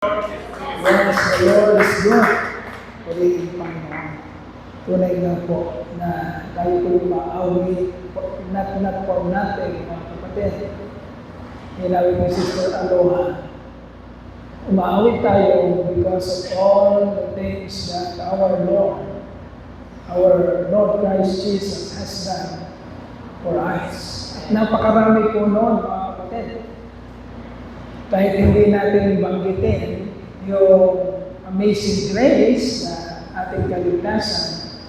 Yes, the Lord is good. Purihin Panginoon. Tunay lang po na tayo po maawi, not for nothing, mga kapatid. Hinawin ni Sister Aloha. Umaawit tayo because of all the things that our Lord Christ Jesus has done for us. Napakarami po noon, mga kapatid. Kahit hindi natin banggitin yung amazing grace na ating kaligtasan,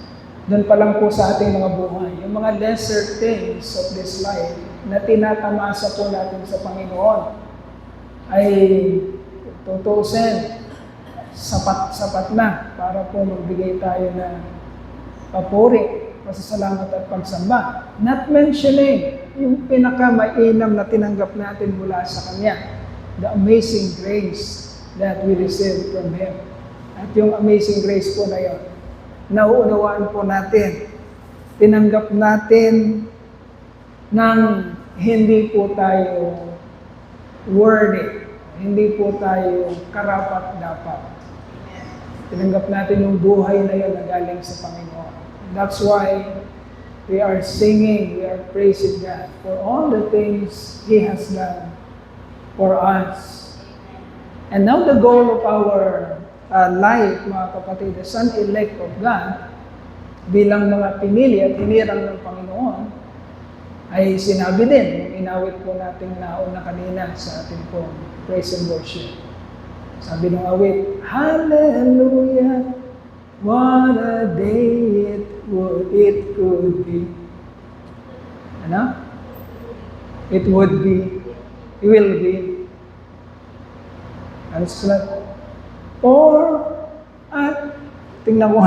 doon pa lang po sa ating mga buhay. Yung mga lesser things of this life na tinatamasa po natin sa Panginoon ay tutusin, sapat na para po magbigay tayo ng papuri, pasasalamat at pagsamba. Not mentioning yung pinakamainam na tinanggap natin mula sa Kanya. The amazing grace that we receive from Him. At yung amazing grace po na yun, nauunawaan po natin, tinanggap natin nang hindi po tayo worthy, hindi po tayo karapat-dapat. Tinanggap natin yung buhay na yun na galing sa Panginoon. That's why we are singing, we are praising God for all the things He has done for us. And now the goal of our life, mga kapatid, the son-elect of God, bilang mga pinili at hinirang ng Panginoon, ay sinabi din, yung inawit po nating nauna kanina sa ating po praise and worship. Sabi ng awit, Hallelujah, what a day it could be. Ano? It would be. It will be. Ano susunod? Or, at, tingnan mo.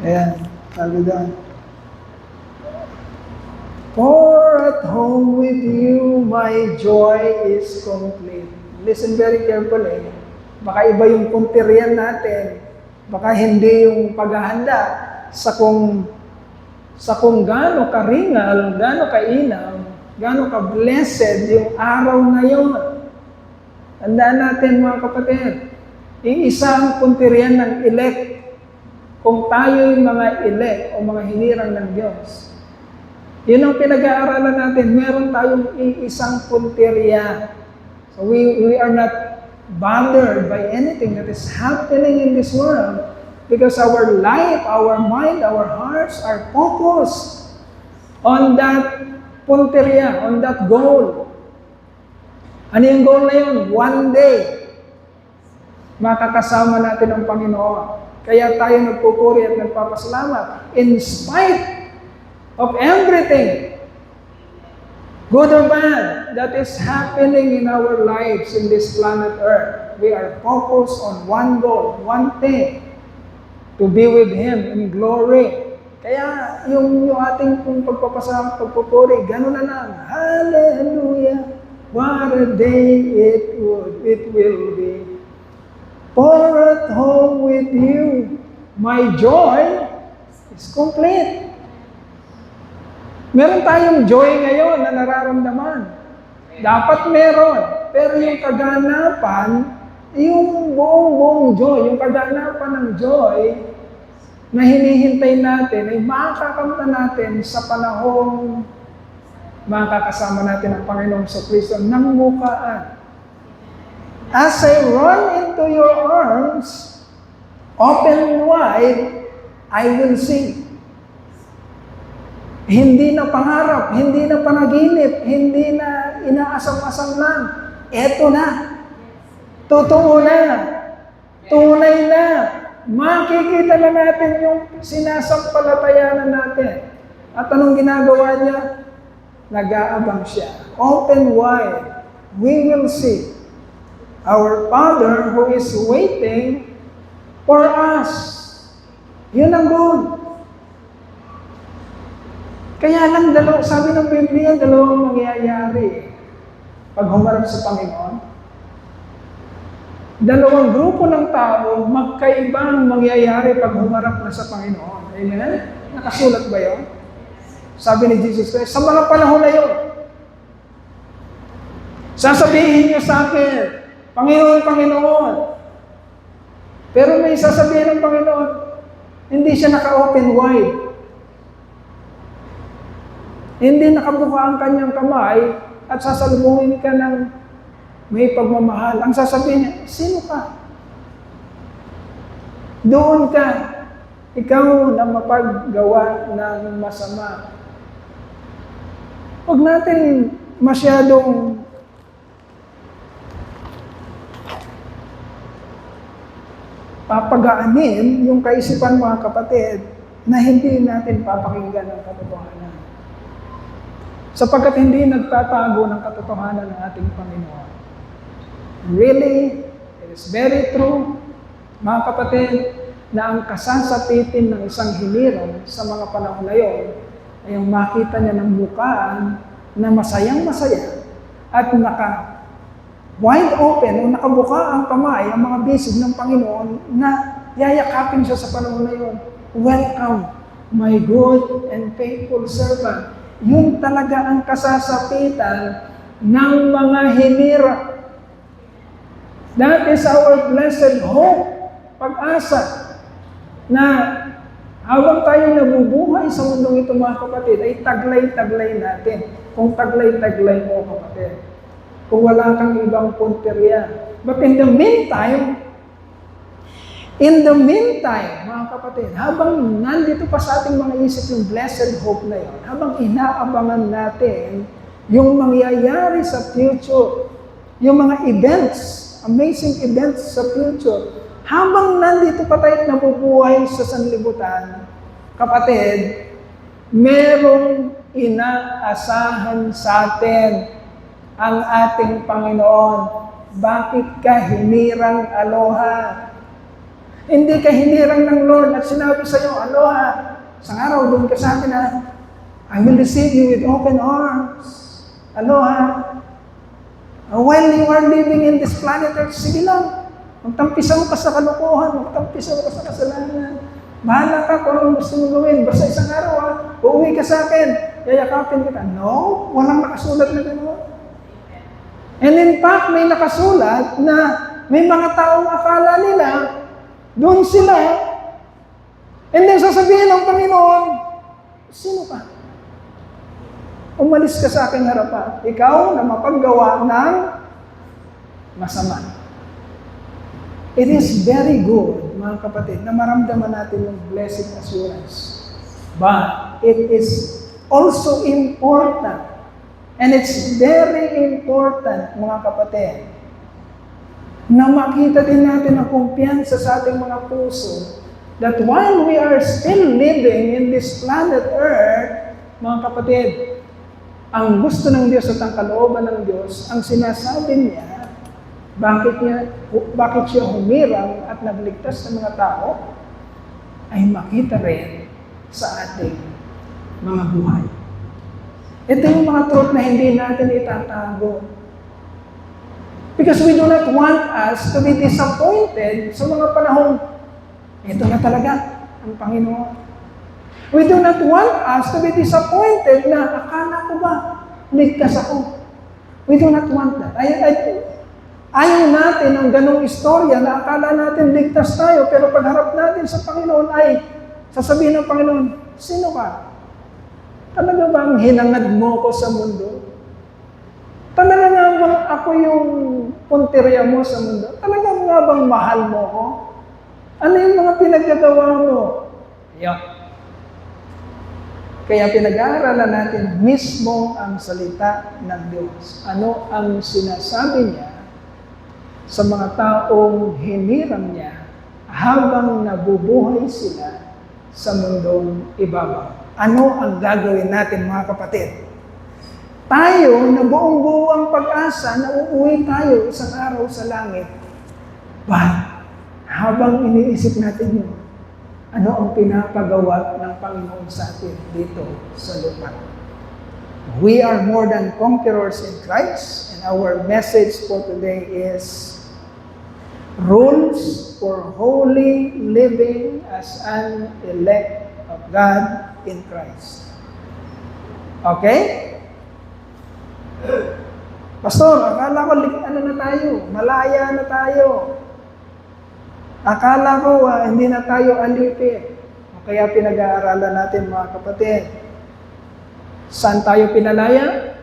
Ayan, sabi doon. For at home with you, my joy is complete. Listen very carefully. Baka iba yung punterian natin. Baka hindi yung paghahanda sa kung gaano karingal, gaano kainam, gaano ka-blessed yung araw na yun. Tandaan natin mga kapatid, iisang punterian ng elect, kung tayo yung mga elect o mga hinirang ng Diyos. Yun ang pinag-aaralan natin, meron tayong iisang punteriya. So we are not bothered by anything that is happening in this world because our life, our mind, our hearts are focused on that punteriya, on that goal. Ano yung goal na yun? One day, makakasama natin ang Panginoon. Kaya tayo nagpupuri at nagpapasalamat in spite of everything, good or bad, that is happening in our lives in this planet Earth. We are focused on one goal, one thing, to be with Him in glory. Kaya yung ating pagpapasalamat, pagpupuri, gano'n na lang. Hallelujah, what a day it will be. For at home with you, my joy is complete. Meron tayong joy ngayon na nararamdaman. Dapat meron. Pero yung kaganapan, yung buong joy, yung kaganapan ng joy na hinihintay natin ay makakamta natin sa panahong makakasama natin ang Panginoong Kristo ng mukaan. As I run into your arms, open wide, I will sing. Hindi na pangarap, hindi na panaginip, hindi na inaasam-asam lang. Eto na. Totoo na. Tunay na. Makikita na natin yung sinasampalatayanan natin. At anong ginagawa niya? Nag-aabang siya. Open wide. We will see our Father who is waiting for us. Yun ang goal. Kaya lang, sabi ng Biblia, dalawang mangyayari pag humarap sa Panginoon. Dalawang grupo ng tao, magkaibang mangyayari pag humarap na sa Panginoon. Amen? Nakasulat ba yun? Sabi ni Jesus Christ, sa mga panahon na yun, sasabihin niyo sa akin, Panginoon, Panginoon. Pero may sasabihin ng Panginoon, hindi siya naka-open wide. Hindi nakabuka ang kanyang kamay at sasalubungin ka ng may pagmamahal. Ang sasabihin niya, sino ka? Doon ka. Ikaw na mapaggawa ng masama. Huwag natin masyadong papagaanin yung kaisipan, mga kapatid, na hindi natin papakinggan ang katotohanan. Sapagkat hindi nagtatago ng katotohanan ng ating Panginoon. Really, it is very true, mga kapatid, na ang kasasapitin ng isang hinirang sa mga panahon na yun ay yung makita niya ng bukaan na masayang-masaya at wide open o nakabuka ang kamay ang mga bisig ng Panginoon na yayakapin siya sa panahon na yun. Welcome, my good and faithful servant. Yun talaga ang kasasapitan ng mga hinirang. That is our blessed hope, pag-asa, na habang tayo nabubuhay sa mundong ito, mga kapatid, ay taglay-taglay natin. Kung taglay-taglay mo, kapatid. Kung wala kang ibang punteriya. But in the meantime, mga kapatid, habang nandito pa sa ating mga isip yung blessed hope na yun, habang inaabangan natin yung mangyayari sa future, yung mga events, amazing events sa future, habang nandito pa tayo nabubuhay sa sanlibutan, kapatid, merong inaasahan sa atin ang ating Panginoon. Bakit ka hinirang aloha? Hindi ka hinirang ng Lord at sinabi sa iyo, aloha. Isang araw, doon ka sa akin I will receive you with open arms. Aloha. While you are living in this planet Earth, sige lang. Magtampisaw ka sa kalokohan, magtampisaw ka sa kasalanan. Bahala ka kung anong gusto mong gawin. Basta isang araw, uuwi ka sa akin, yayakapin kita. No, walang nakasulat na gano'n. And in fact, may nakasulat na may mga taong akala nila, doon sila, and then sasabihin ng Panginoon, sino ka? Umalis ka sa aking harapan. Ikaw na mapaggawa ng masama. It is very good, mga kapatid, na maramdaman natin yung blessed assurance. But it is also important, and it's very important, mga kapatid, na makita din natin ang kumpiyansa sa ating mga puso that while we are still living in this planet Earth, mga kapatid, ang gusto ng Diyos at ang kalooban ng Diyos, ang sinasabi niya, bakit siya humirang at nagligtas ng mga tao, ay makita rin sa ating mga buhay. Ito yung mga truth na hindi natin itatago. Because we do not want us to be disappointed sa mga panahon. Ito na talaga ang Panginoon. We do not want us to be disappointed na akala ko ba ligtas ako. We do not want that. Ayaw natin ang ganong istorya na akala natin ligtas tayo, pero pagharap natin sa Panginoon ay sasabihin ng Panginoon, sino ka? Talaga bang hinangad mo ko sa mundo? Talaga nga bang ako yung punteriya mo sa mundo? Talaga nga bang mahal mo ko? Ano yung mga pinaggagawa mo? Yeah. Kaya pinag-aaralan natin mismo ang salita ng Diyos. Ano ang sinasabi niya sa mga taong hinirang niya habang nabubuhay sila sa mundong ibabaw. Ano ang gagawin natin, mga kapatid? Tayo na buong-buo ang pag-asa na uuwi tayo isang araw sa langit. But habang iniisip natin yun, ano ang pinapagawa ng Panginoon sa atin dito sa lupa? We are more than conquerors in Christ, and our message for today is rules for holy living as an elect of God in Christ. Okay? Pastor, akala ko ano na tayo, malaya na tayo. Akala ko hindi na tayo alipin. O kaya pinag-aaralan natin mga kapatid. Saan tayo pinalaya?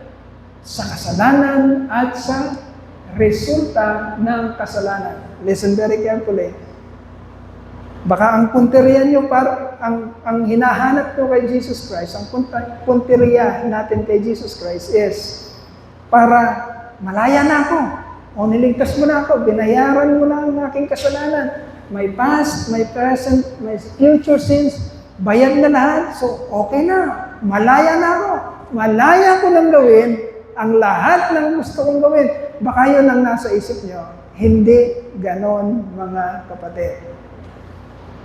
Sa kasalanan at sa resulta ng kasalanan. Listen very carefully. Baka ang punteriya nyo, ang hinahanap nyo kay Jesus Christ, ang punteriya natin kay Jesus Christ is para malaya na ako. O niligtas mo na ako, binayaran mo na ang aking kasalanan. My past, my present, my future sins, bayad na lahat. So, okay na. Malaya na ako. Malaya ko nang gawin ang lahat ng gusto kong gawin. Baka yun ang nasa isip nyo. Hindi ganon, mga kapatid.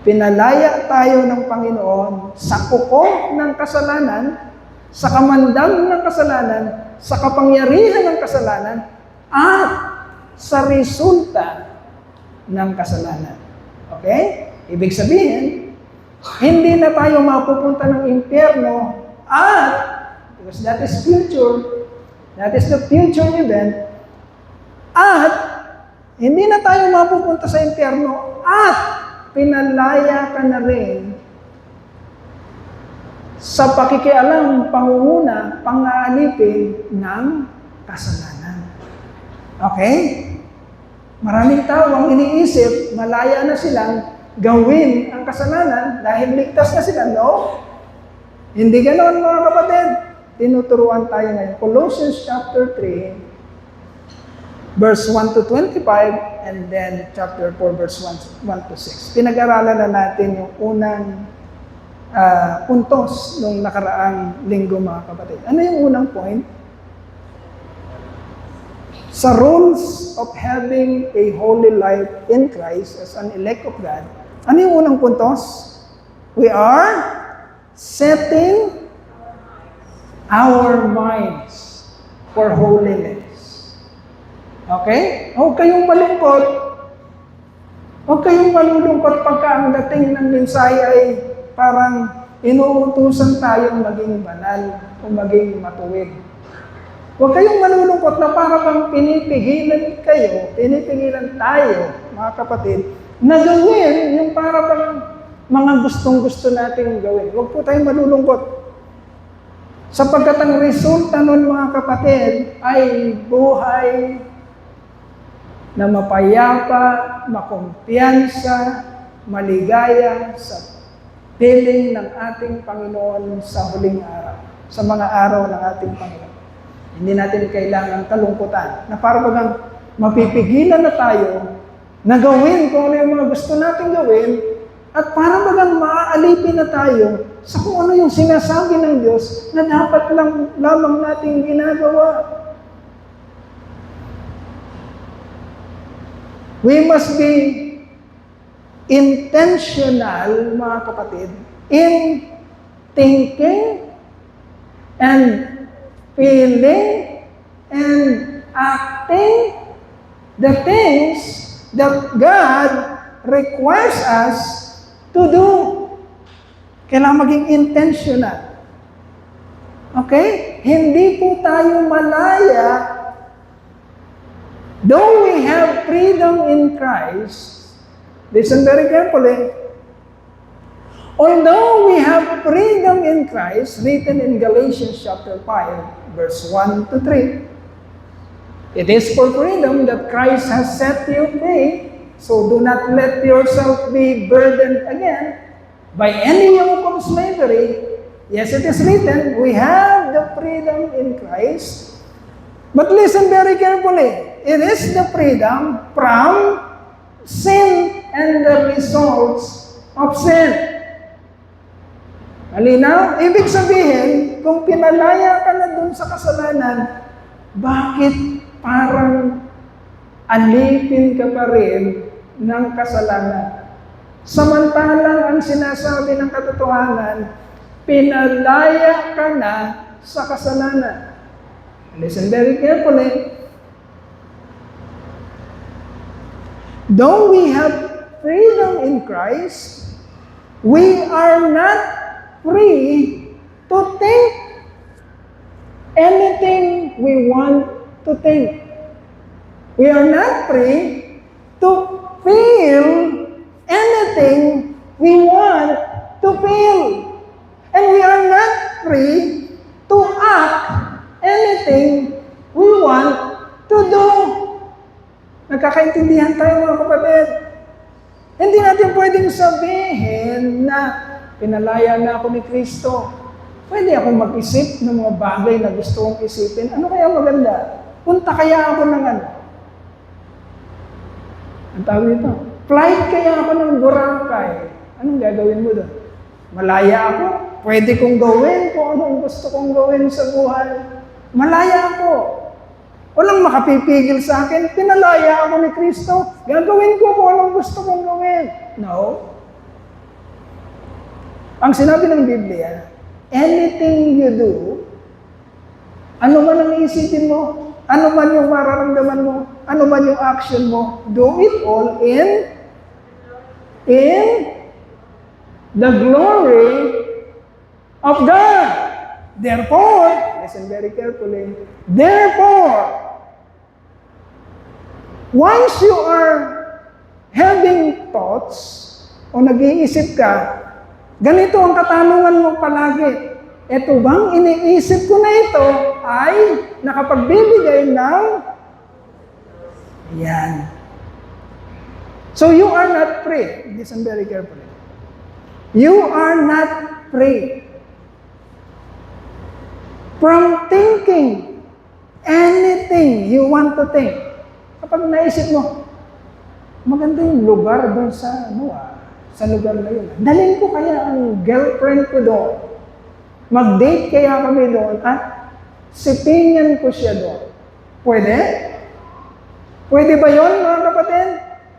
Pinalaya tayo ng Panginoon sa kuko ng kasalanan, sa kamandang ng kasalanan, sa kapangyarihan ng kasalanan, at sa resulta ng kasalanan. Okay? Ibig sabihin, hindi na tayo mapupunta ng impyerno at, because that is future, that is the future event, at hindi na tayo mapupunta sa impyerno at pinalaya ka na rin sa pakikialam, pangunguna, pang-aalipin ng kasalanan. Okay? Maraming tao ang iniisip, malaya na silang gawin ang kasalanan dahil ligtas na sila. No? Hindi ganoon, mga kapatid. Tinuturuan tayo ngayon. Colossians chapter 3, verse 1 to 25, and then chapter 4, verse 1 to 6. Pinag-aralan na natin yung unang puntos nung nakaraang linggo, mga kapatid. Ano yung unang point? Sa rules of having a holy life in Christ as an elect of God, ano yung unang puntos? We are setting our minds for holiness. Okay? Huwag kayong malungkot. Huwag kayong malulungkot pagka ang dating ng mensahe ay parang inuutusan tayong maging banal o maging matuwid. Huwag kayong malulungkot na parang pinipigilan tayo, mga kapatid, na gawin yung parang mga gustong-gusto nating gawin. Huwag po tayong malulungkot. Sapagkat ang resulta nun, mga kapatid, ay buhay na mapayapa, makumpiyansa, maligaya sa piling ng ating Panginoon sa huling araw, sa mga araw ng ating Panginoon. Hindi natin kailangan kalungkutan na para bagang mapipigilan na tayo na gawin kung ano yung mga gusto natin gawin at para bagang maaalipin na tayo sa kung ano yung sinasabi ng Diyos na dapat lamang nating ginagawa. We must be intentional, mga kapatid, in thinking and feeling and acting the things that God requires us to do. Kailangan maging intentional. Okay? Hindi po tayo malaya. Though we have freedom in Christ, listen very carefully, although we have freedom in Christ, written in Galatians chapter 5, verse 1 to 3, it is for freedom that Christ has set you free, so do not let yourself be burdened again by any yoke of slavery. Yes, it is written, we have the freedom in Christ, but listen very carefully, it is the freedom from sin and the results of sin. Malinaw? Ibig sabihin, kung pinalaya ka na dun sa kasalanan, bakit parang alipin ka pa rin ng kasalanan? Samantalang ang sinasabi ng katotohanan, pinalaya ka na sa kasalanan. Listen very carefully. Though we have freedom in Christ, we are not free to think anything we want to think. We are not free to feel anything we want to feel. And we are not free to act anything we want to do. Nagkakaintindihan tayo mga kapatid. Hindi natin pwedeng sabihin na pinalaya na ako ni Kristo. Pwede akong mag-isip ng mga bagay na gusto kong isipin. Ano kaya maganda? Punta kaya ako ng ano? Ang tawag nito? Flight kaya ako ng Boracay. Anong gagawin mo doon? Malaya ako? Pwede kong gawin kung anong gusto kong gawin sa buhay. Malaya ako. Walang makapipigil sa akin. Pinalaya ako ni Kristo. Gagawin ko kung anong gusto kong gawin. No. Ang sinabi ng Biblia, anything you do, ano man ang isipin mo, ano man yung mararamdaman mo, ano man yung action mo, do it all in the glory of God. Therefore, listen very carefully, therefore, once you are having thoughts o nag-iisip ka, ganito ang katanungan mo palagi. Ito bang iniisip ko na ito ay nakapagbibigay ng yan. So you are not free. Listen very carefully. You are not free from thinking anything you want to think. Kapag naisip mo, maganda yung lugar doon sa sa lugar na yun. Dalhin ko kaya ang girlfriend ko doon. Mag-date kaya kami doon at sipingan ko siya doon. Pwede? Pwede ba yun, mga kapatid?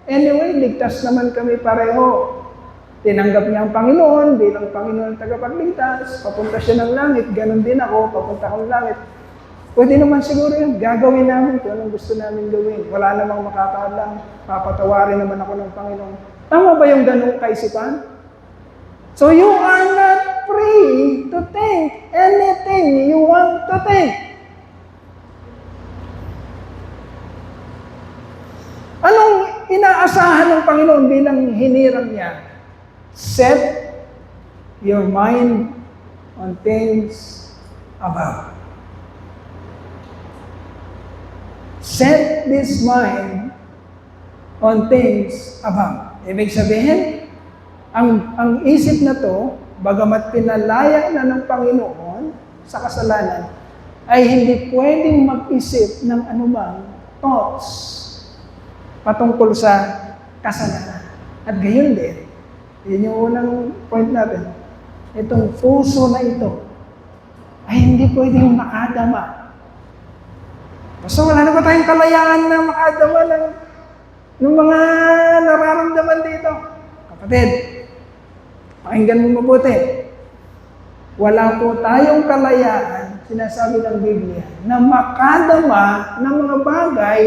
Anyway, ligtas naman kami pareho. Tinanggap niya ang Panginoon bilang Panginoon tagapagligtas. Papunta siya ng langit. Ganon din ako, papunta akong langit. Pwede naman siguro yun. Gagawin namin kung anong gusto namin gawin. Wala namang makakaalam. Papatawarin naman ako ng Panginoon. Tama ba yung ganong kaisipan? So you are not free to think anything you want to think. Anong inaasahan ng Panginoon bilang hinirang niya? Set your mind on things above. Set this mind on things above. Ibig sabihin, ang isip na to, bagamat pinalaya na ng Panginoon sa kasalanan, ay hindi pwedeng mag-isip ng anumang thoughts patungkol sa kasalanan. At gayon din, yun yung unang point natin, itong puso na ito ay hindi pwedeng makadama. So wala na ba tayong kalayaan na makadama ng mga nararamdaman dito? Kapatid, pakinggan mo mabuti. Wala po tayong kalayaan, sinasabi ng Biblia, na makadama ng mga bagay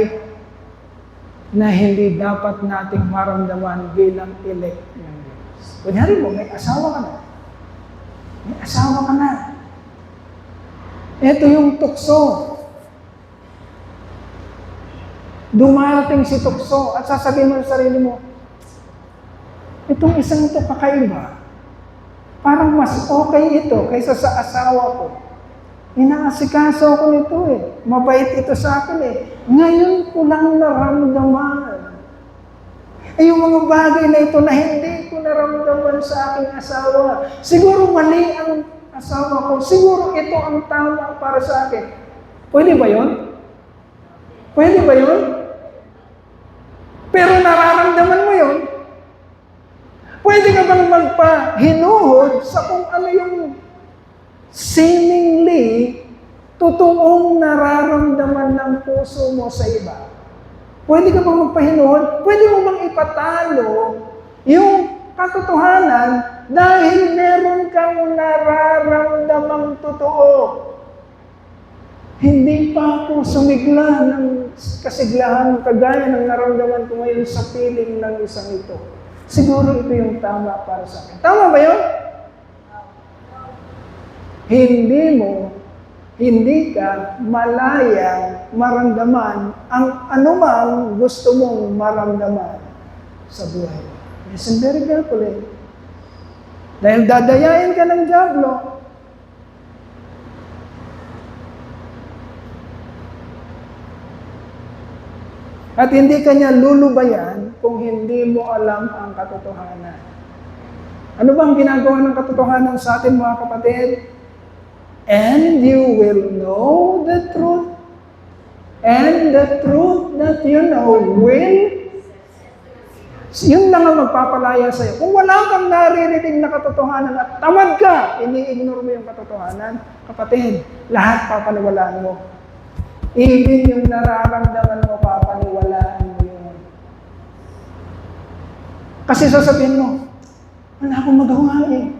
na hindi dapat nating maramdaman bilang elect ng Diyos. Kunyari mo, may asawa ka na. May asawa ka na. Ito yung tukso. Dumarating si tukso at sasabihin mo sa sarili mo, itong isang ito kakaiba. Parang mas okay ito kaysa sa asawa ko. Inaasikaso ko nito eh. Mabait ito sa akin eh. Ngayon ko lang naramdaman. Yung mga bagay na ito na hindi ko naramdaman sa aking asawa. Siguro mali ang asawa ko. Siguro ito ang tama para sa akin. Pwede ba yun? Pwede ba yun? Pero nararamdaman mo yun. Pwede ka bang magpahinuhod sa kung ano yung seemingly totoong nararamdaman ng puso mo sa iba? Pwede ka bang magpahinuhod? Pwede mo bang ipatalo yung katotohanan dahil meron kang nararamdamang totoo? Hindi pa ako sumigla ng kasiglahan kagaya ng naramdaman ko ngayon sa piling ng isang ito. Siguro ito yung tama para sa akin. Tama ba yun? Hindi mo hindi ka malayang maramdaman ang anumang gusto mong maramdaman sa buhay. Listen very carefully. Dahil dadayain ka ng dyablo, at hindi ka niya lulubayan kung hindi mo alam ang katotohanan. Ano bang ginagawa ng katotohanan sa atin, mga kapatid? And you will know the truth, and the truth that you know will, yun lang ang magpapalaya sa'yo. Kung wala kang naririnig na katotohanan at tamad ka, ini-ignore mo yung katotohanan, kapatid, lahat papaniwalaan mo. Even yung nararamdaman mo, papaniwalaan mo yun. Kasi sasabihin mo, wala akong magawa eh.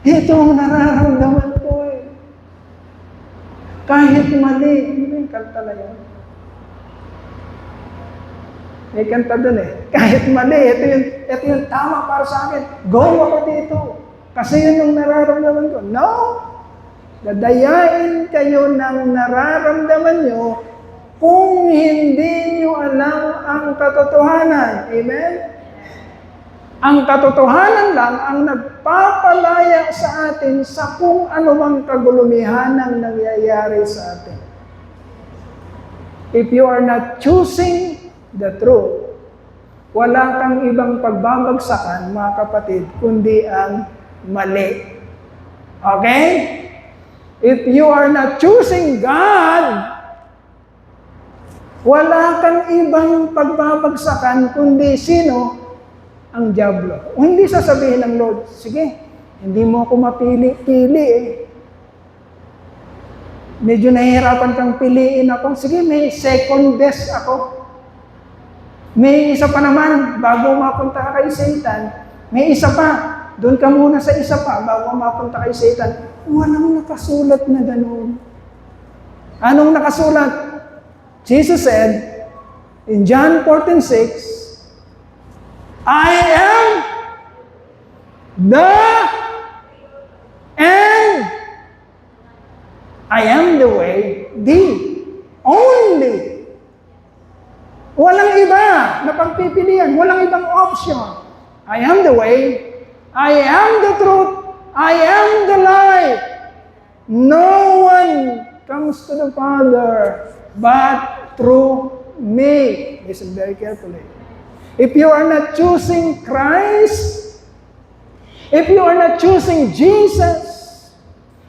Ito ang nararamdaman ko eh. Kahit mali, hindi yung kanta na yun. May kanta dun eh. Kahit mali, ito yung tama para sa akin. Go ako dito. Kasi yun yung nararamdaman ko. No! Dadayain kayo ng nararamdaman nyo kung hindi nyo alam ang katotohanan. Amen? Ang katotohanan lang ang nagpapalaya sa atin sa kung ano mang kagulumihan ang nangyayari sa atin. If you are not choosing the truth, wala kang ibang pagbabagsakan, mga kapatid, kundi ang mali. Okay? If you are not choosing God, wala kang ibang pagbabagsakan, kundi sino? Ang dyablo. O hindi sasabihin ng Lord, sige, hindi mo ako mapili-pili eh. Medyo nahihirapan kang piliin ako. Sige, may second best ako. May isa pa naman, bago mapunta ka kay Satan, may isa pa. Doon ka muna sa isa pa, bago mapunta kay Satan. Walang nakasulat na ganoon. Anong nakasulat? Jesus said, in John 14:6, I am the way, the only. Walang iba na pagpipilian, walang ibang option. I am the way, I am the truth, I am the life. No one comes to the Father but through me. Listen very carefully. If you are not choosing Christ, if you are not choosing Jesus,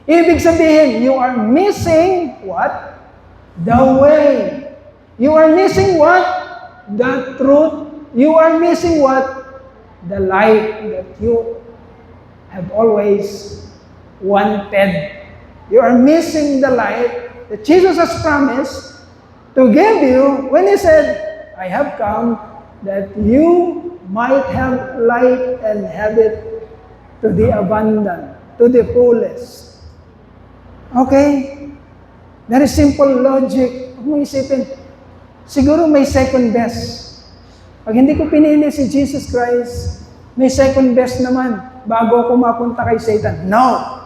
ibig sabihin, you are missing what? The way. You are missing what? The truth. You are missing what? The light that you have always wanted. You are missing the light that Jesus has promised to give you when He said, I have come that you might have light and have it to the abundant, to the fullest. Okay? Very simple logic. Huwag mo isipin, siguro may second best. Pag hindi ko pinili si Jesus Christ, may second best naman bago ako mapunta kay Satan. No!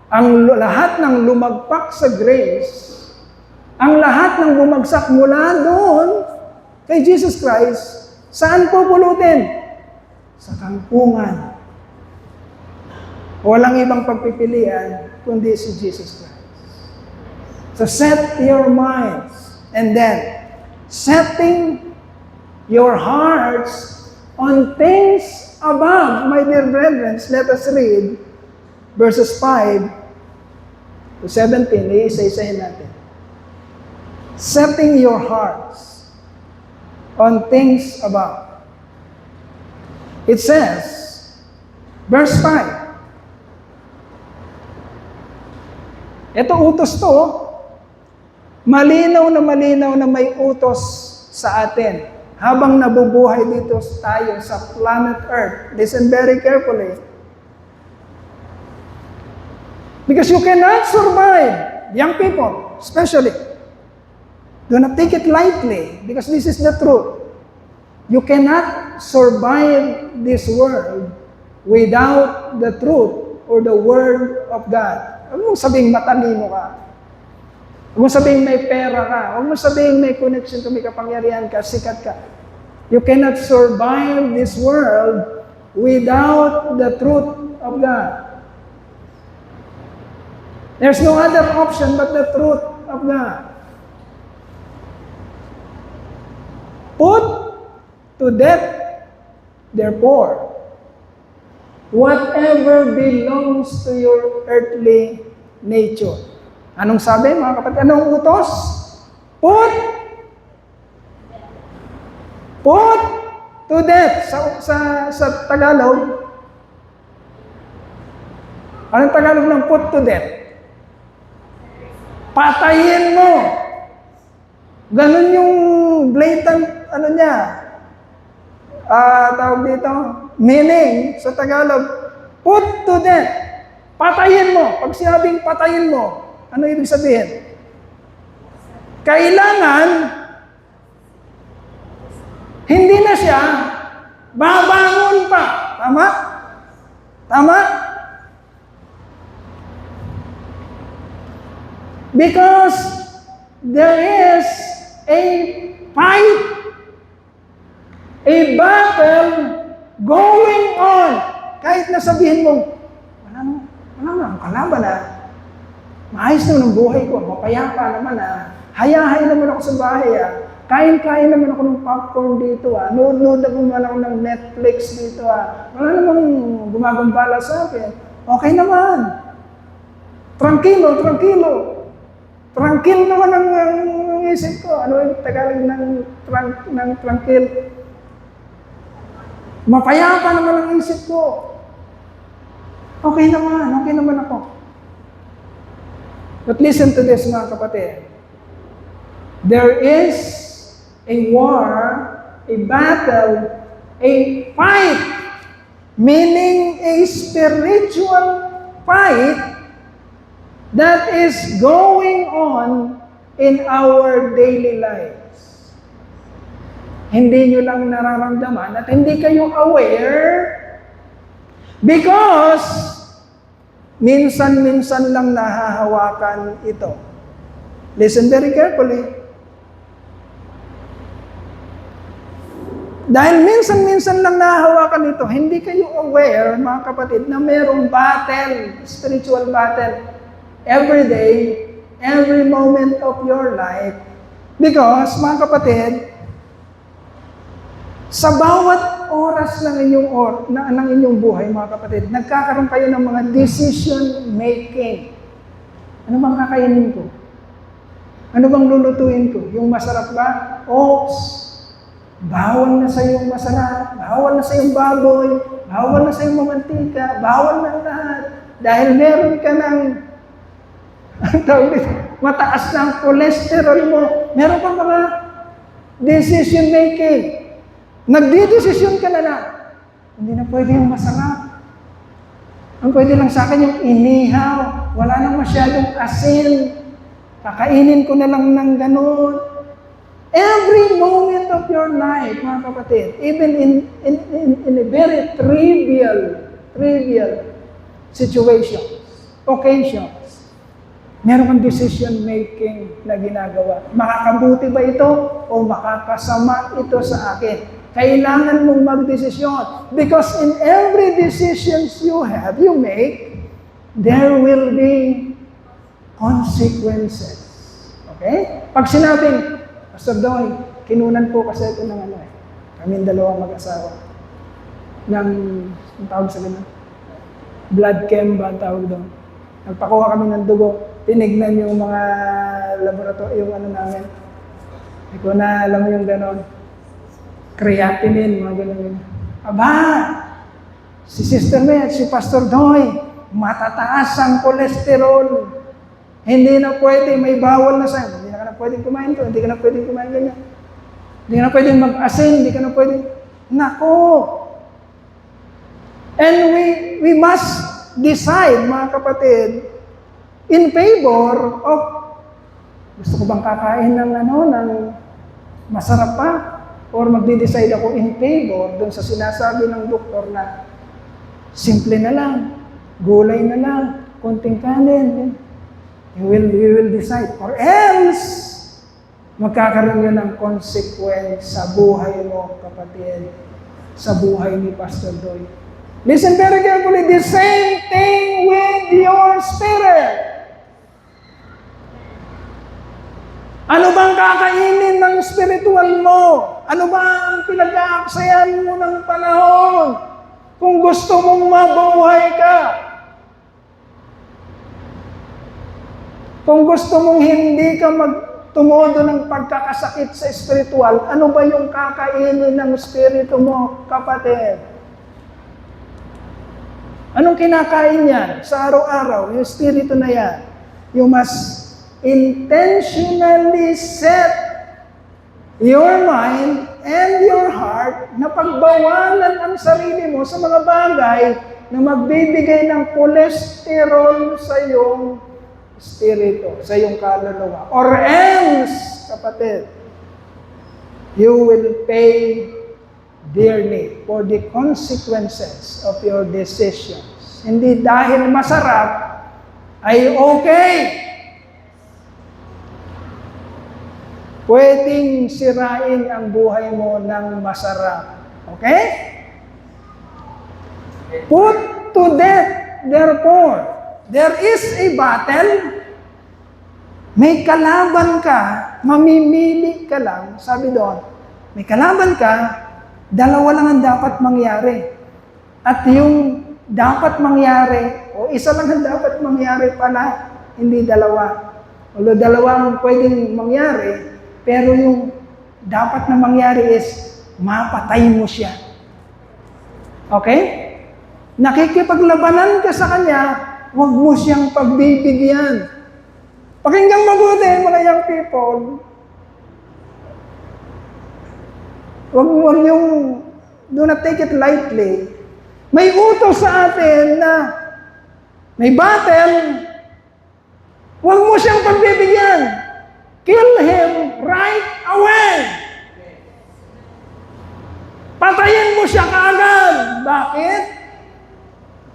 Ang lahat ng lumagpak sa grace, ang lahat ng bumagsak mula doon kay Jesus Christ, saan pupulutin? Sa kampungan. Walang ibang pagpipilian kundi si Jesus Christ. So set your minds, and then setting your hearts on things above. My dear brethren, let us read verses 5 to 17. Iisa-isahin natin. Setting your hearts on things above. It says, verse 5. Ito utos to, malinaw na may utos sa atin habang nabubuhay dito tayo sa planet Earth. Listen very carefully. Because you cannot survive, young people especially. Do not take it lightly because this is the truth. You cannot survive this world without the truth or the Word of God. Huwag mong sabihing matalino ka. Huwag mong sabihing may pera ka. Huwag mong sabihing may connection ka, may kapangyarihan ka, sikat ka. You cannot survive this world without the truth of God. There's no other option but the truth of God. Put to death, therefore, whatever belongs to your earthly nature. Anong sabi, mga kapatid? Anong utos? Put to death. Sa Tagalog, anong Tagalog ng put to death? Patayin mo. Ganun yung blatant, tawag dito, meaning sa Tagalog, put to death. Patayin mo. Pag sinabing patayin mo, ano ibig sabihin? Kailangan, hindi na siya babangon pa. Tama? Tama? Because there is a fight, a battle going on. Kahit nasabihin mo, wala ang kalaban maayos naman ang buhay ko, mapayapa naman hayahay naman ako sa bahay kain-kain naman ako ng popcorn dito nood naman ako ng Netflix dito wala namang gumagambala sa akin. Okay naman. Tranquilo. Tranquil naman ang isip ko. Ano yung Tagalog ng tranquil? Mapayapa naman ang isip ko. Okay naman ako. But listen to this, mga kapatid. There is a war, a battle, a fight, meaning a spiritual fight that is going on in our daily lives. Hindi nyo lang nararamdaman at hindi kayo aware because minsan-minsan lang nahahawakan ito. Listen very carefully. Dahil minsan-minsan lang nahahawakan ito, hindi kayo aware, mga kapatid, na mayroong battle, spiritual battle, every day, every moment of your life. Because, mga kapatid, sa bawat oras ng inyong buhay, mga kapatid, nagkakaroon kayo ng mga decision making. Ano bang kakainin ko? Ano bang lulutuin ko? Yung masarap ba? Oops! Bawal na sa yung masarap, bawal na sa yung baboy, bawal na sa yung mamantika, bawal na lahat. Dahil meron ka ng mataas ng cholesterol mo, meron ka mga decision making. Nagdi-decision ka na. Hindi na pwede yung masarap. Ang pwede lang sa akin yung inihaw, wala nang masyadong asin, kakainin ko na lang ng ganun. Every moment of your life, mga kapatid, even in a very trivial situations, occasions, meron kang decision making na ginagawa. Makakabuti ba ito o makakasama ito sa akin? Kailangan mong magdesisyon. Because in every decisions you make, there will be consequences. Okay? Pag sinabing, Pastor Doy, kinunan po kasi ito ng kaming dalawang mag-asawa. Ang tawag sa ganun? Blood chem ba ang tawag doon? Nagpakuha kami ng dugo. Tinignan yung mga laboratory, yung namin. Hindi ko na alam yung gano'n. Creatinine, mga gano'n. Aba! Si Sister May at si Pastor Doy, matataas ang cholesterol. Hindi na pwede, may bawal na sa'yo. Hindi ka na pwedeng kumain to, hindi ka na pwedeng kumain ganyan. Hindi ka na pwedeng mag-asin, hindi ka na pwedeng... Nako! And we must decide, mga kapatid, in favor of, gusto ko bang kakain ng masarap pa? Or magde-decide ako in favor dun sa sinasabi ng doktor na simple na lang, gulay na lang, konting kanin. You will decide. Or else, magkakaroon yun ng consequence sa buhay mo, kapatid. Sa buhay ni Pastor Doy. Listen very carefully. The same thing with your spirit. Ano bang kakainin ng spiritual mo? Ano ba ang pinag-aaksayan mo ng panahon? Kung gusto mong mabuhay ka. Kung gusto mong hindi ka magtumodo ng pagkakasakit sa spiritual, ano ba yung kakainin ng spirito mo, kapatid? Anong kinakain yan sa araw-araw? Yung spirito na yan. You must intentionally set your mind and your heart na pagbawalan ang sarili mo sa mga bagay na magbibigay ng cholesterol sa iyong spirito, sa iyong kaluluwa. Or else, kapatid, you will pay dearly for the consequences of your decisions. Hindi dahil masarap ay okay. Pwedeng sirain ang buhay mo ng masarap. Okay? Put to death, therefore, there is a battle. May kalaban ka, mamimili ka lang, sabi doon, may kalaban ka, dalawa lang ang dapat mangyari. At yung dapat mangyari, o isa lang ang dapat mangyari pala, hindi dalawa. Although dalawa ang pwedeng mangyari, pero yung dapat na mangyari is, mapatay mo siya. Okay? Nakikipaglabanan ka sa kanya, huwag mo siyang pagbibigyan. Pakinggan mabuti, mga young people. Huwag yung, do not take it lightly. May utos sa atin na may battle, huwag mo siyang pagbibigyan. Kill him right away. Patayin mo siya kaagad. Bakit?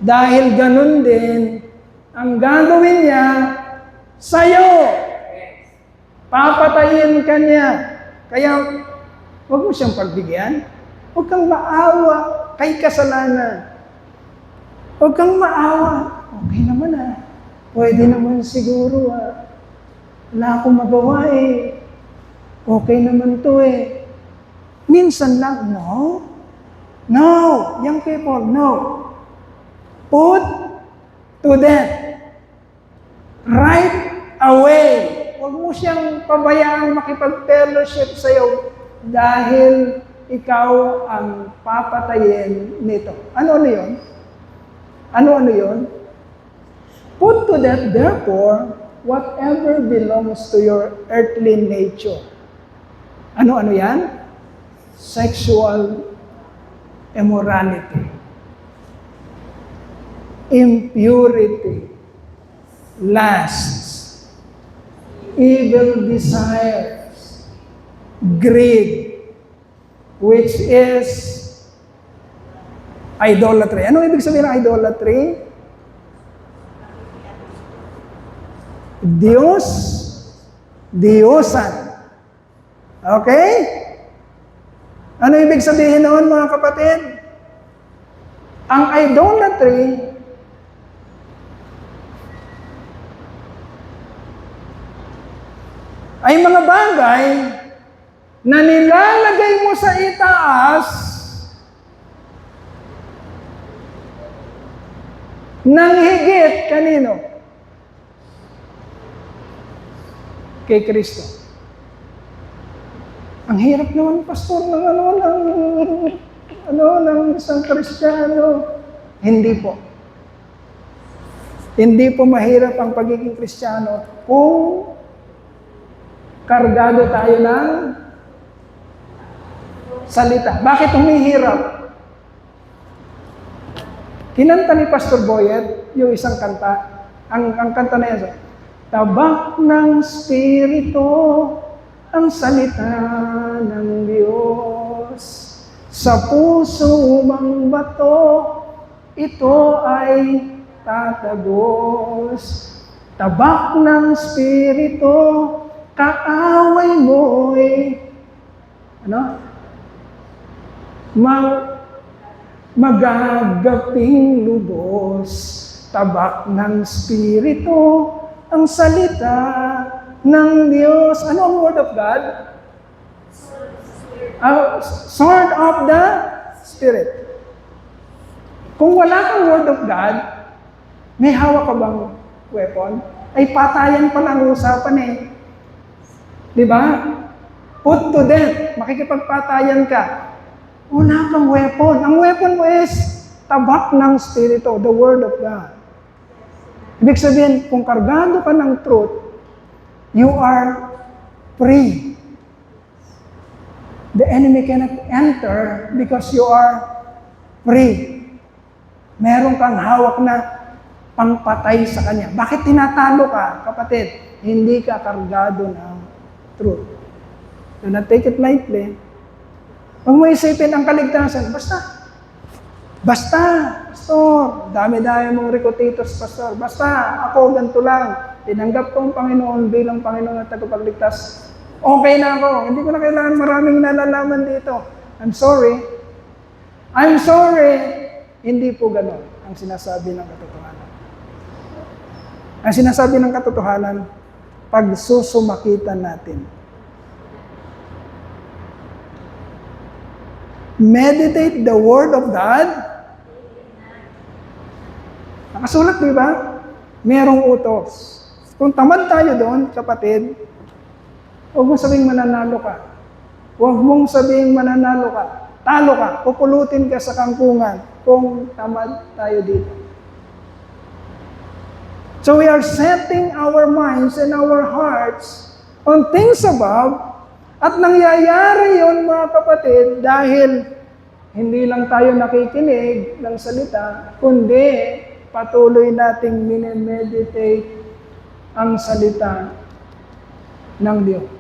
Dahil ganun din ang gagawin niya sa'yo. Papatayin ka niya. Kaya, huwag mo siyang pagbigyan. Huwag kang maawa kay kasalanan. Huwag kang maawa. Okay naman Pwede naman siguro Wala akong magawa Okay naman to Minsan lang, no. No, young people, no. Put to death. Right away. Huwag mo siyang pabayaang makipag-fellowship sa'yo dahil ikaw ang papatayin nito. Ano yun? Ano yun? Put to death, therefore, whatever belongs to your earthly nature. Ano yan? Sexual immorality, impurity, lusts, evil desires, greed, which is idolatry. Ano ibig sabihin ng idolatry? Diyosan. Okay? Ano ibig sabihin noon, mga kapatid? Ang idolatry ay mga bagay na nilalagay mo sa itaas ng higit kanino? Kay Kristo. Ang hirap naman, pastor, ng isang Kristiyano. Hindi po. Hindi po mahirap ang pagiging Kristiyano kung kargado tayo ng salita. Bakit humihirap? Kinanta ni Pastor Boyet yung isang kanta. Ang kanta na yan, tabak ng Espiritu ang salita ng Diyos. Sa puso mang bato, ito ay tatagos. Tabak ng Espiritu, kaaway mo'y, magagaping lubos. Tabak ng Espiritu, ang salita ng Diyos. Ano ang Word of God? Sword of the Spirit. Kung wala kang Word of God, may hawak ka bang weapon? Ay patayan pa lang usapan eh. Di ba? Put to death. Makikipagpatayan ka. Wala kang weapon. Ang weapon mo is tabak ng Espiritu, the Word of God. Ibig sabihin, kung kargado ka ng truth, you are free. The enemy cannot enter because you are free. Meron kang hawak na pangpatay sa kanya. Bakit tinatalo ka, kapatid? Hindi ka kargado ng truth. Do not take it lightly. Huwag mo isipin ang kaligtasan. Basta, Pastor, dami-dami mong recruiters, Pastor. Basta, ako ganito lang. Tinanggap ko ang Panginoon bilang Panginoon at tagapagligtas. Okay na ako. Hindi ko na kailangan maraming nalalaman dito. I'm sorry. Hindi po ganon ang sinasabi ng katotohanan. Ang sinasabi ng katotohanan, pagsusumakitan natin. Meditate the Word of God. Nakasulat, di ba? Merong utos. Kung tamad tayo doon, kapatid, huwag mong sabing mananalo ka. Huwag mong sabing mananalo ka. Talo ka. Pupulutin ka sa kangkungan kung tamad tayo dito. So we are setting our minds and our hearts on things above, at nangyayari yon, mga kapatid, dahil hindi lang tayo nakikinig ng salita, kundi patuloy nating minemeditate ang salita ng Diyos.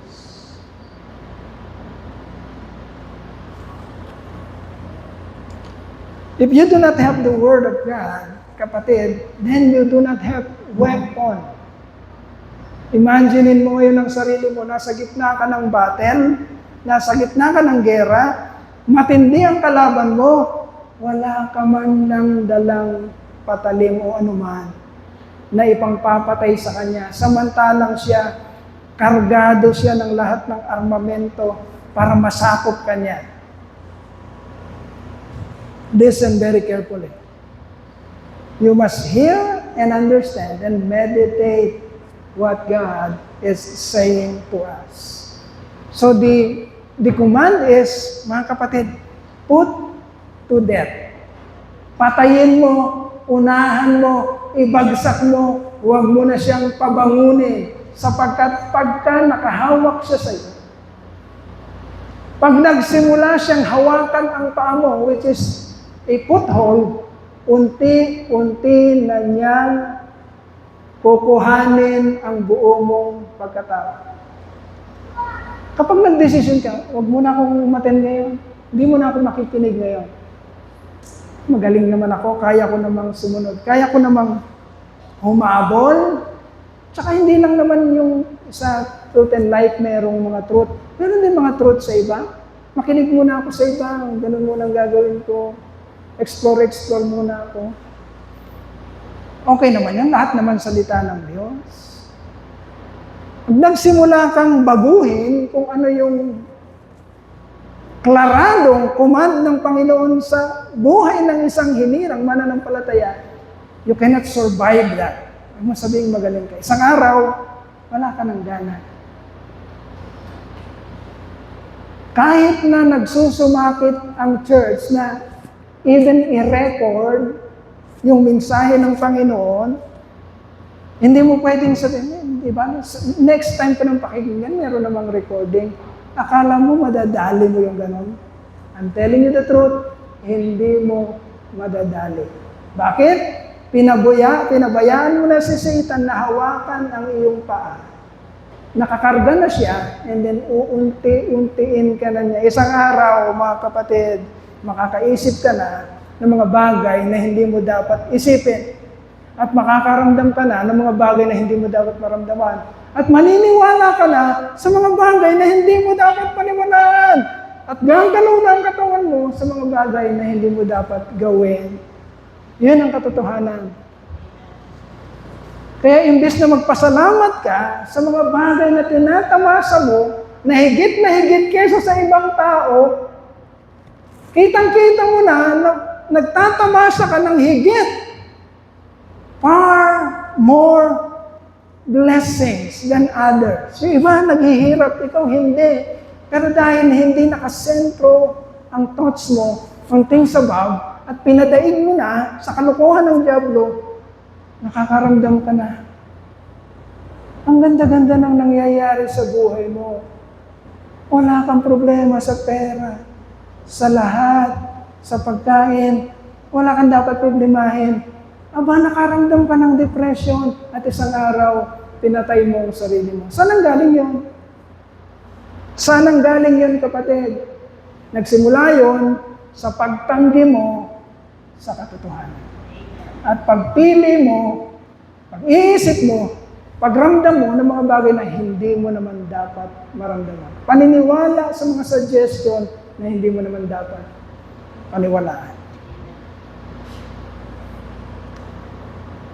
If you do not have the Word of God, kapatid, then you do not have weapon. Imaginin mo ngayon ang sarili mo, nasa gitna ka ng battle, nasa gitna ka ng gera, matindi ang kalaban mo, wala ka man ng dalang patalim o anuman na ipangpapatay sa kanya. Samantalang siya, kargado siya ng lahat ng armamento para masakop kanya. Listen very carefully. You must hear and understand and meditate what God is saying to us. So the command is, mga kapatid, put to death. Patayin mo, unahan mo, ibagsak mo, huwag mo na siyang pabangunin, sapagkat pagka nakahawak siya sa iyo, pag nagsimula siyang hawakan ang paa mo, which is a foothold, unti-unti na niyang kukuhanin ang buo mong pagkatao. Kapag nag-decision ka, huwag mo na akong umattend ngayon, hindi mo na ako makikinig ngayon. Magaling naman ako, kaya ko namang sumunod, kaya ko namang humabol. Tsaka hindi lang naman yung sa truth and life merong mga truth. Meron din mga truth sa iba. Makinig muna ako sa iba, ganun muna ang gagawin ko. Explore muna ako. Okay naman yan, lahat naman salita ng Diyos. Pag nagsimula kang baguhin kung ano yung klaradong command ng Panginoon sa buhay ng isang hinirang mananampalataya, you cannot survive that. Huwag mo sabihing magaling ka. Isang araw, wala ka ng gana. Kahit na nagsusumakit ang church na even i-record yung mensahe ng Panginoon, hindi mo pwedeng sabihin, di ba? Next time ka nang pakinggan, meron namang recording. Akala mo madadali mo yung ganon. I'm telling you the truth, hindi mo madadali. Bakit? Pinabayaan mo na si Satan na hawakan ang iyong paa. Nakakarga na siya, and then uunti-untiin ka na niya. Isang araw, mga kapatid, makakaisip ka na ng mga bagay na hindi mo dapat isipin. at makakaramdam ka na ng mga bagay na hindi mo dapat maramdaman. At maniniwala ka na sa mga bagay na hindi mo dapat paniwalaan. At gagalaw na ang katawan mo sa mga bagay na hindi mo dapat gawin. Yun ang katotohanan. Kaya imbes na magpasalamat ka sa mga bagay na tinatamasa mo, na higit kesa sa ibang tao, kitang-kita mo na nagtatamasa ka ng higit. Far more blessings than others. Yung iba naghihirap, ikaw hindi. Pero dahil hindi nakasentro ang thoughts mo on things above at pinadaig mo na sa kalokohan ng dyablo, nakakaramdam ka na. Ang ganda-ganda ng nangyayari sa buhay mo. Wala kang problema sa pera, sa lahat, sa pagkain. Wala kang dapat problemahin. Aba, nakaramdam ka ng depression at isang araw, pinatay mo ang sarili mo. Saan ang galing yun? Saan ang galing yun, kapatid? Nagsimula yun sa pagtanggi mo sa katotohanan. At pagpili mo, pag-iisip mo, pagramdam mo ng mga bagay na hindi mo naman dapat maramdaman. Paniniwala sa mga suggestion na hindi mo naman dapat paniwalaan.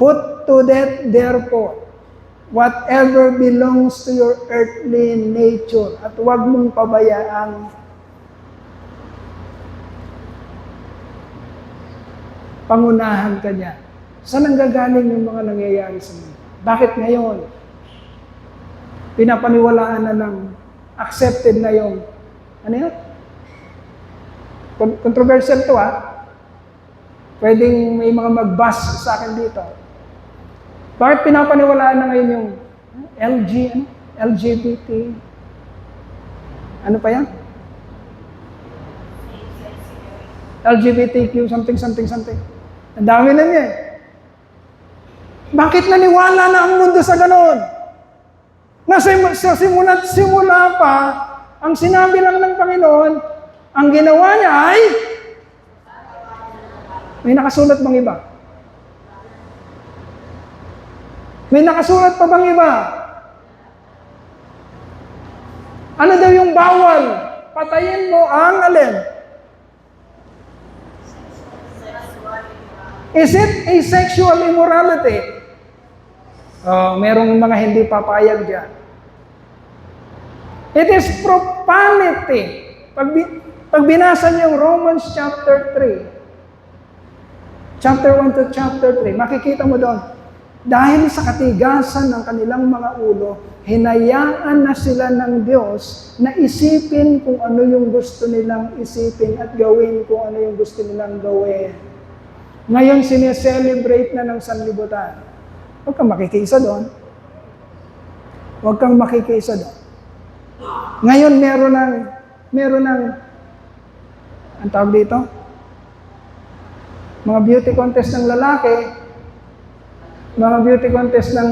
Put to death, therefore, whatever belongs to your earthly nature, at huwag mong pabayaang pangunahan ka niya. Saan ang gagaling yung mga nangyayari sa mundo? Bakit ngayon? Pinapaniwalaan na ng accepted na yung, ano yun? Controversial to Pwedeng may mga mag-bash sa akin dito. Bakit pinapaniwalaan na ngayon yung LGBT? Ano pa yan? LGBTQ, something. Ang dami na niya Bakit naniwala na ang mundo sa ganon? Sa simula pa, ang sinabi lang ng Panginoon, ang ginawa niya ay, may nakasulat bang iba? May nakasulat pa bang iba? Ano daw yung bawal? Patayin mo ang alin? Is it a sexual immorality? Merong mga hindi papayag dyan. It is profanity. Pag binasa niyo yung Romans chapter 3, chapter 1 to chapter 3, makikita mo doon, dahil sa katigasan ng kanilang mga ulo, hinayaan na sila ng Diyos na isipin kung ano yung gusto nilang isipin at gawin kung ano yung gusto nilang gawin. Ngayon, sineselebrate na ng sanlibutan. Huwag kang makikiisa doon. Huwag kang makikiisa doon. Ngayon, meron ng, ang tawag dito? Mga beauty contest ng lalaki, mga beauty contest ng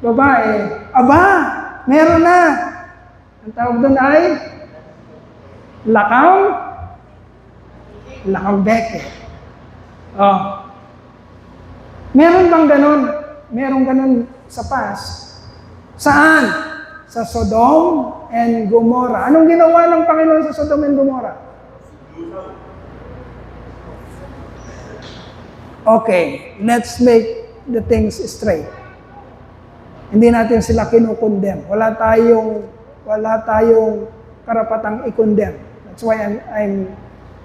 babae. Aba, meron na. Ang tawag doon ay lakaw beke. Meron bang ganon? Meron ganon sa past. Saan? Sa Sodom and Gomorrah. Anong ginawa ng Panginoon sa Sodom and Gomorrah? Okay, let's make the things straight. Hindi natin sila kinukondem. Wala tayong karapatang i-condemn. That's why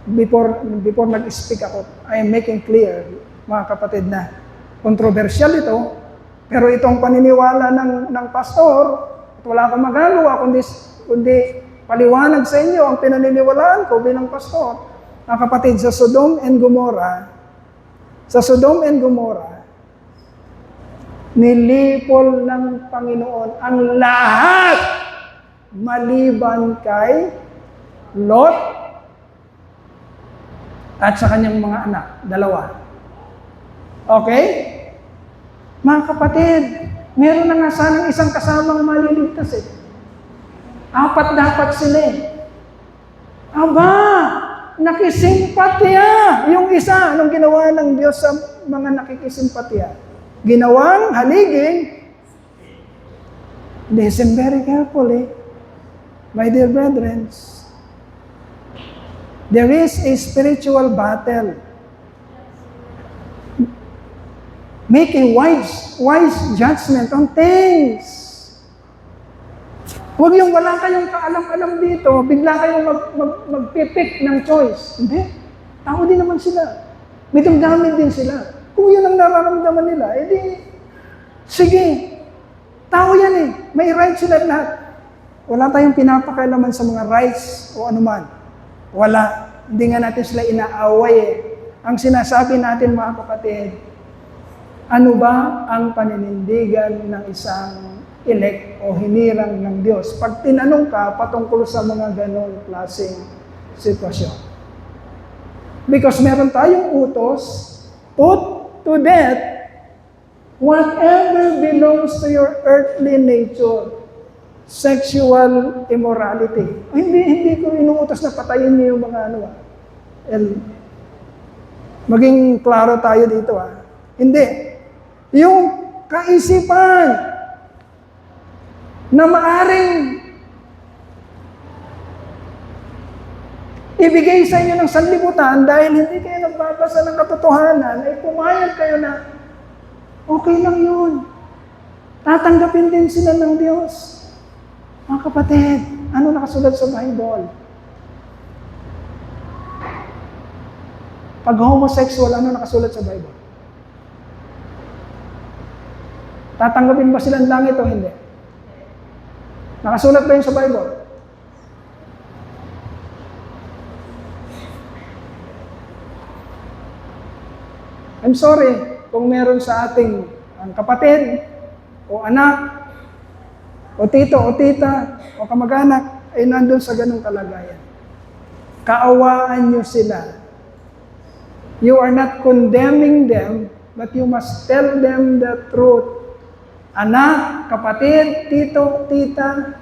before nag-speak ako, I am making clear, mga kapatid, na kontrobersyal ito, pero itong paniniwala ng pastor, at wala akong magagawa, kundi paliwanag sa inyo ang pinaniniwalaan ko bilang pastor. Mga kapatid, sa Sodom and Gomorrah, nilipol ng Panginoon ang lahat maliban kay Lot at sa kanyang mga anak, 2. Okay? Mga kapatid, meron na nga sanang isang kasamang maliligtas 4 dapat sila Aba, nakisimpatya. Yung isa, anong ginawa ng Diyos sa mga nakikisimpatya? Ginawang haliging. Listen very carefully, my dear brethren. There is a spiritual battle. Make a wise judgment on things. Huwag yung wala kayong kaalam-alam dito, bigla kayong magpipick ng choice. Hindi. Tao din naman sila. May damdamin din sila. Kung yun ang nararamdaman nila, edi, sige. Tao yan eh. May rights sila lahat. Wala tayong pinapakailaman sa mga rights o anuman. Wala. Hindi nga natin sila inaaway eh. Ang sinasabi natin mga kapatid, ano ba ang paninindigan ng isang elect o hinirang ng Diyos? Pag tinanong ka patungkol sa mga ganong klaseng sitwasyon. Because meron tayong utos, put to death whatever belongs to your earthly nature. Sexual immorality. Hindi ko inuutos na patayin niyo yung mga maging klaro tayo dito Hindi. Yung kaisipan na maaring ibigay sa inyo ng sanlibutan dahil hindi kayo nagbabasa ng katotohanan, ay pumayag kayo na okay lang yun. Tatanggapin din sila ng Diyos. Mga kapatid, ano nakasulat sa Bible? Pag homosexual, ano nakasulat sa Bible? Tatanggapin ba sila ng langit o hindi? Nakasulat ba yun sa Bible? I'm sorry kung meron sa ating kapatid o anak o tito o tita o kamag-anak ay nandun sa ganung kalagayan. Kaawaan nyo sila. You are not condemning them, but you must tell them the truth. Anak, kapatid, tito, tita,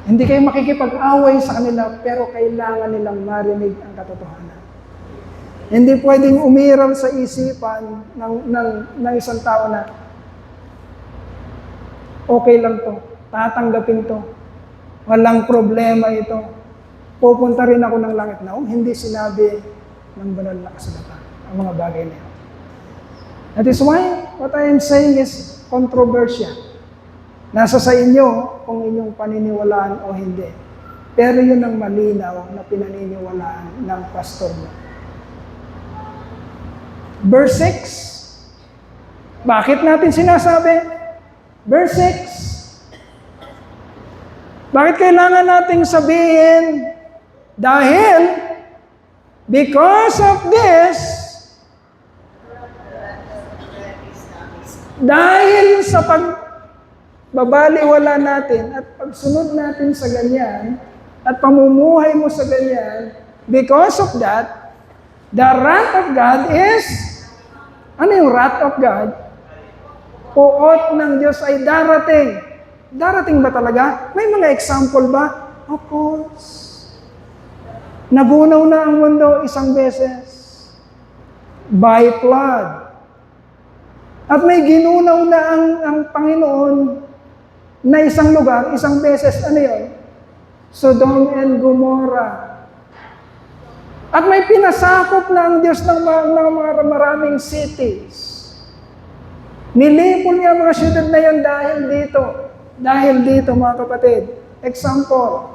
hindi kayo makikipag-away sa kanila, pero kailangan nilang marinig ang katotohanan. Hindi pwedeng umiral sa isipan ng isang tao na okay lang to, tatanggapin to, walang problema ito, pupunta rin ako ng langit na hindi sinabi ng banal na kasulatan ang mga bagay na yun. That is why what I am saying is controversial. Nasa sa inyo kung inyong paniniwalaan o hindi. Pero yun ang malinaw na pinaniniwalaan ng pastor mo. Verse 6. Bakit natin sinasabi? Verse 6. Bakit kailangan nating sabihin? Because of this, dahil sa pagbabaliwala natin at pagsunod natin sa ganyan, at pamumuhay mo sa ganyan, because of that, the wrath of God is, ano yung wrath of God? Puot ng Diyos ay darating. Darating ba talaga? May mga example ba? Of course. Nagunaw na ang mundo isang beses. By flood. At may ginunaw na ang Panginoon na isang lugar, isang beses, ano yun? Sodom and Gomorrah. At may pinasakop na ang Diyos ng mga maraming cities. Nilipol niya ang mga syudad na yun dahil dito mga kapatid. Example,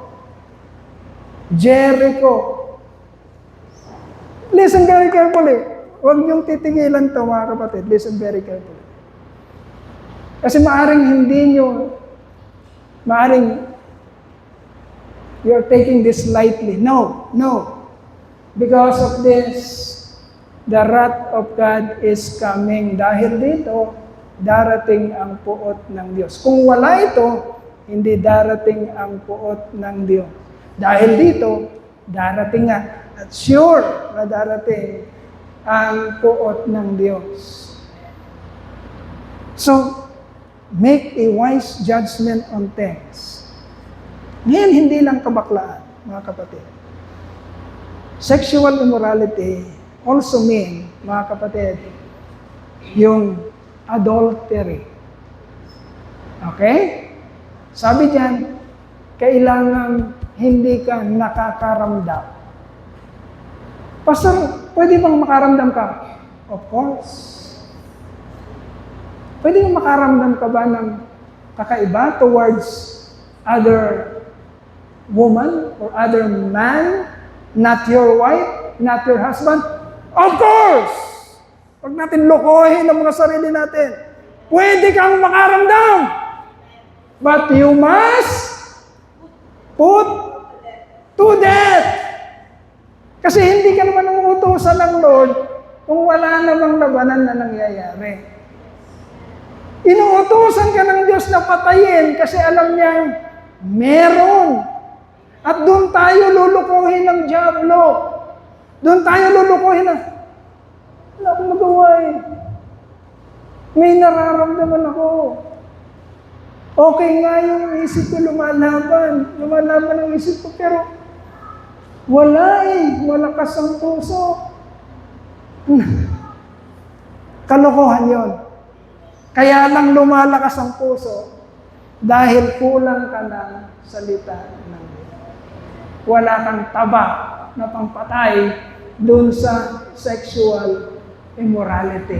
Jericho. Listen very carefully. Huwag niyong titigilan to mga kapatid. Listen very carefully. Kasi maaring you're taking this lightly. No. Because of this, the wrath of God is coming. Dahil dito, darating ang puot ng Diyos. Kung wala ito, hindi darating ang puot ng Diyos. Dahil dito, darating nga. At sure na darating ang puot ng Diyos. So, make a wise judgment on things. Ngayon, hindi lang kabaklaan, mga kapatid. Sexual immorality also mean, mga kapatid, yung adultery. Okay? Sabi diyan, kailangan hindi ka nakakaramdam. Pastor, pwede bang makaramdam ka? Of course. Pwede bang makaramdam ka ba ng kakaiba towards other woman or other man, not your wife, not your husband? Of course! Huwag natin lokohin ang mga sarili natin. Pwede kang makaramdam. But you must put to death. Kasi hindi ka naman uutusan ng Lord kung wala namang labanan na nangyayari. Inuutusan ka ng Diyos na patayin kasi alam niyang meron. At doon tayo lulukuhin ng dyablo. Doon tayo lulukuhin na, wala akong magawa eh. May nararamdaman ako. Okay nga yung isip ko lumalaban. Lumalaban ang isip ko, pero wala eh. Malakas ang puso. Kalokohan yon. Kaya lang lumalakas ang puso dahil kulang ka ng salita ng Diyos. Wala kang taba na pangpatay dun sa sexual immorality.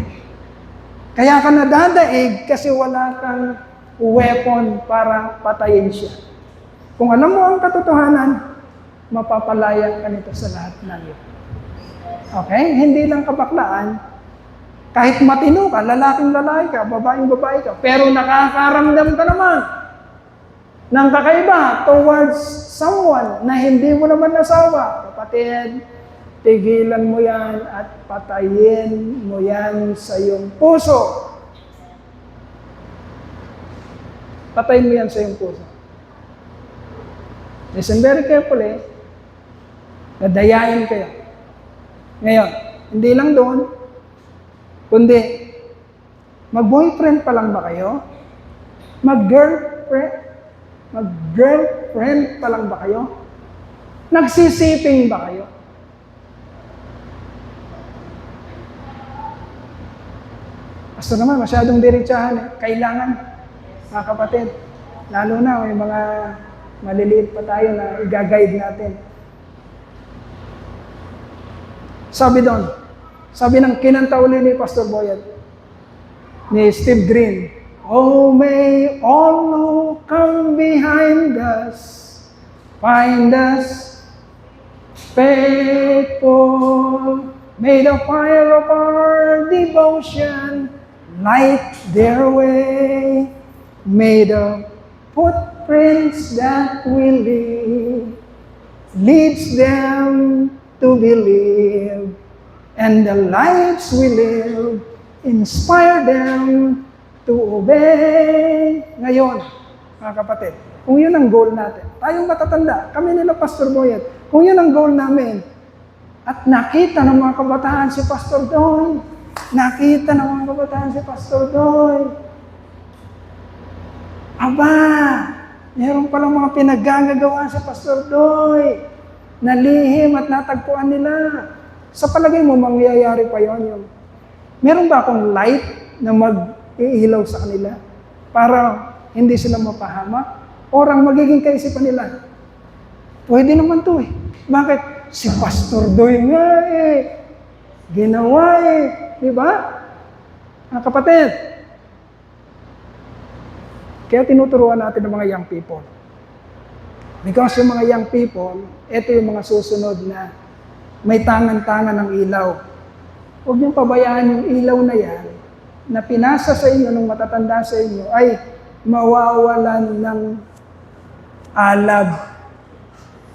Kaya ka nadadaig kasi wala kang weapon para patayin siya. Kung alam mo ang katotohanan, mapapalaya ka nito sa lahat ng iyo. Okay? Hindi lang kabaklaan. Kahit matino ka, lalaking lalaki ka, babaeng babae ka, pero nakakaramdam ka naman ng kakaiba towards someone na hindi mo naman nasawa. Kapatid, tigilan mo yan at patayin mo yan sa iyong puso. Patayin mo yan sa iyong puso. Listen very carefully. Nadayain kayo. Ngayon, hindi lang doon, kundi mag-boyfriend pa lang ba kayo? Mag-girlfriend pa lang ba kayo? Nagsisiping ba kayo? Pastor naman, masyadong diretsahan eh. Kailangan, mga kapatid, lalo na may mga maliliit pa tayo na i-guide natin. Sabi doon, sabi ng kinanta uli ni Pastor Boyet, ni Steve Green, oh, may all who come behind us find us faithful. May the fire of our devotion light their way. May the footprints that we leave leads them to believe. And the lives we live inspire them to obey. Ngayon, mga kapatid, kung yun ang goal natin, tayong matatanda, kami nila Pastor Boyet, kung yun ang goal namin, at nakita ng mga kabataan si Pastor Doy, nakita ng mga kabataan si Pastor Doy, aba, meron palang mga pinagagagawa si Pastor Doy, na lihim at natagpuan nila. Sa palagay mo, mangyayari pa yun. Meron ba akong light na mag-iilaw sa kanila para hindi sila mapahamak? Orang magiging kaisipan nila. Pwede naman to eh. Bakit? Si Pastor Doy nga eh. Ginawa eh. Di ba? Mga kapatid. Kaya tinuturuan natin ng mga young people. Because yung mga young people, ito yung mga susunod na may tangan-tangan ng ilaw. Huwag niyong pabayaan yung ilaw na yan na pinasa sa inyo nung matatanda sa inyo ay mawawalan ng alab.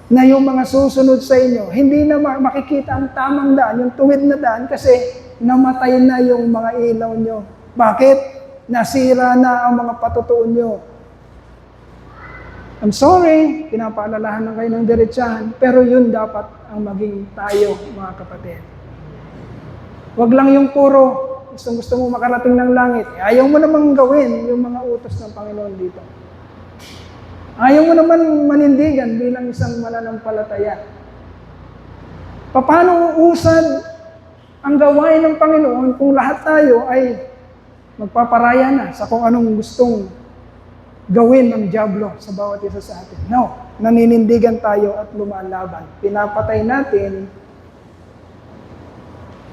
Na yung mga susunod sa inyo, hindi na makikita ang tamang daan, yung tuwid na daan kasi namatay na yung mga ilaw nyo. Bakit? Nasira na ang mga patutuon nyo. I'm sorry, pinapaalalahan lang kayo ng diretsahan, pero yun dapat ang maging tayo, mga kapatid. Huwag lang yung puro, gusto mo makarating ng langit. Ayaw mo namang gawin yung mga utos ng Panginoon dito. Ayaw mo naman manindigan bilang isang mananampalataya. Paano uusad ang gawain ng Panginoon kung lahat tayo ay magpaparaya na sa kung anong gustong gawin ng dyablo sa bawat isa sa atin? No, naninindigan tayo at lumalaban. Pinapatay natin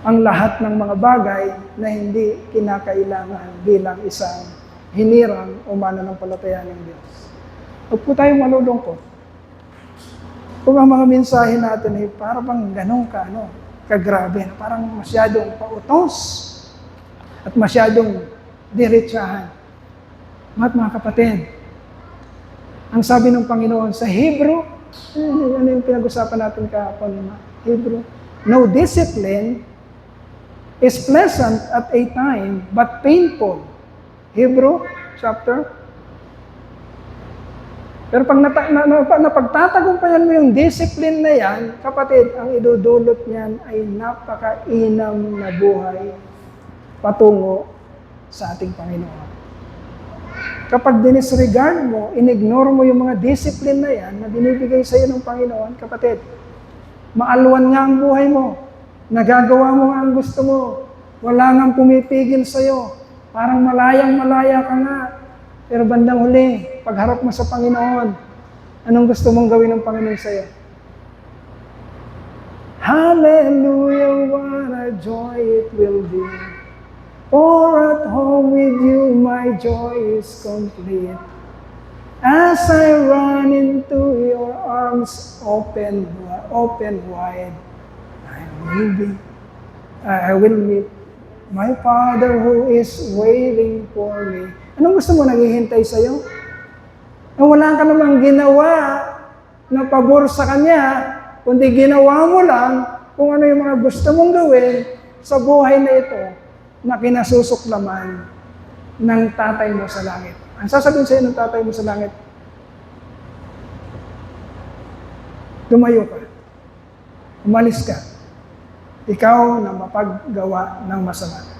ang lahat ng mga bagay na hindi kinakailangan bilang isang hinirang o mananampalataya ng Diyos. Huwag po tayong malulungkot. Kung ang mga mensahe natin ay parang ganun kagrabe, parang masyadong pautos at masyadong diretsahan. Mga kapatid, ang sabi ng Panginoon sa Hebrew, ano yung pinag-usapan natin kahapon, Hebrew, no discipline is pleasant at a time, but painful. Hebrew chapter. Pero pag napagtatagumpayan mo yung discipline na yan, kapatid, ang idudulot niyan ay napakainam na buhay patungo sa ating Panginoon. Kapag dinisregard mo, inignore mo yung mga discipline na yan na binibigay sa iyo ng Panginoon, kapatid, maalwan nga ang buhay mo. Nagagawa mo nga ang gusto mo. Wala nga pumipigil sa'yo. Parang malayang-malaya ka nga. Pero bandang huli, pagharap mo sa Panginoon, anong gusto mong gawin ng Panginoon sa'yo? Hallelujah, what a joy it will be. For at home with you, my joy is complete. As I run into your arms open wide, I will meet my Father who is waiting for me. Anong gusto mo naghihintay sa'yo? Wala ka namang ginawa na pabor sa Kanya, kundi ginawa mo lang kung ano yung mga gusto mong gawin sa buhay na ito na kinasusuklaman ng tatay mo sa langit. Ang sasabihin sa'yo ng tatay mo sa langit, tumayo ka, umalis ka, ikaw na mapaggawa ng masama.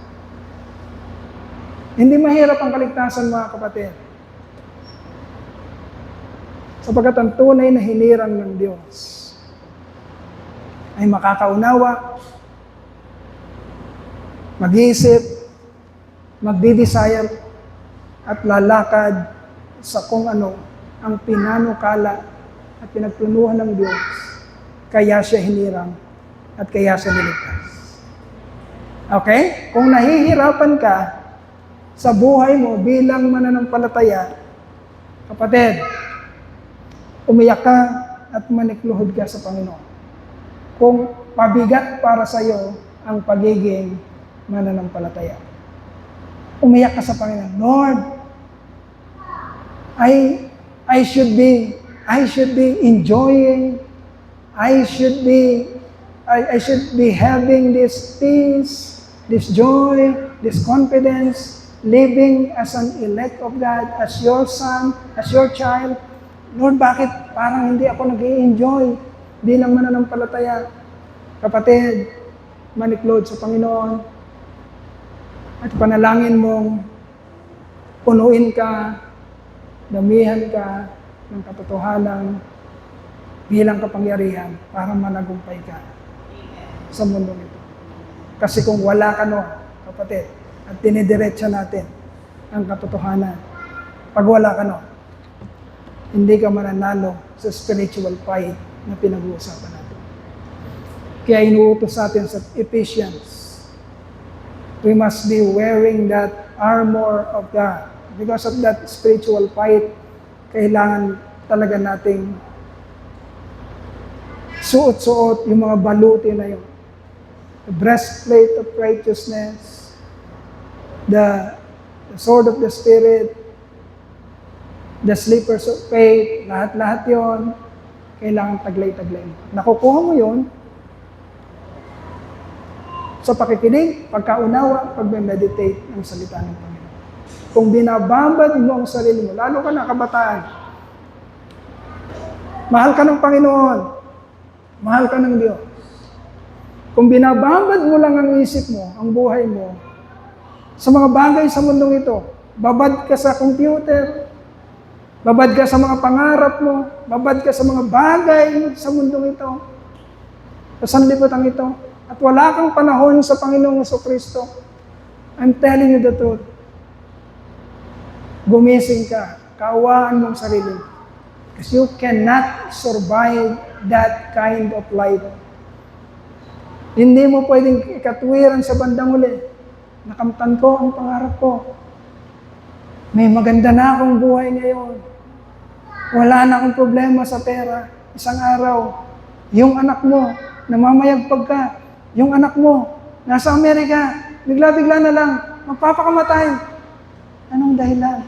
Hindi mahirap ang kaligtasan, mga kapatid. Sapagkat ang tunay na hinirang ng Diyos ay makakaunawa, mag-iisip, magdi-desire, at lalakad sa kung ano ang pinanukala at pinagplanuhan ng Diyos, kaya siya hinirang at kaya siya niligtas. Okay? Kung nahihirapan ka sa buhay mo bilang mananampalataya, kapatid, umiyak ka at manikluhod ka sa Panginoon. Kung pabigat para sa iyo ang pagiging mananampalataya, umiyak ka sa Panginoon. Lord, I should be enjoying, I should be having this peace, this joy, this confidence, living as an elect of God, as your son, as your child. Lord, bakit parang hindi ako nag-i-enjoy bilang mananampalataya? Kapatid, maniklod sa Panginoon at panalangin mong punuin ka, damihan ka ng katotohanan bilang kapangyarihan para managumpay ka sa mundo nito. Kasi kung wala ka kapatid, at dinidiretsa natin ang katotohanan, pag wala ka hindi ka mananalo sa spiritual fight na pinag-uusapan natin. Kaya inuutos natin sa Ephesians, we must be wearing that armor of God. Because of that spiritual fight, kailangan talaga nating suot-suot yung mga baluti na yun. The breastplate of righteousness, the sword of the Spirit, the slippers of faith, lahat-lahat yon kailangan taglay-taglay. Nakukuha mo yon sa pakikinig, pagkaunawa, pag-meditate ng salita ng Panginoon. Kung binababad mo ang sarili mo, lalo ka na kabataan, mahal ka ng Panginoon, mahal ka ng Diyos. Kung binababad mo lang ang isip mo, ang buhay mo, sa mga bagay sa mundong ito, babad ka sa computer, babad ka sa mga pangarap mo, babad ka sa mga bagay sa mundong ito, sa sanlibutan ito, at wala kang panahon sa Panginoong Jesucristo, I'm telling you the truth. Gumising ka, kaawaan mo ang sarili mo. Because you cannot survive that kind of life. Hindi mo pwedeng ikatwiran sa bandang uli. Nakamtan ko ang pangarap ko. May maganda na akong buhay ngayon. Wala na akong problema sa pera. Isang araw, yung anak mo, namamayagpag ka. Yung anak mo, nasa Amerika, bigla-bigla na lang, magpapakamatay. Anong dahilan?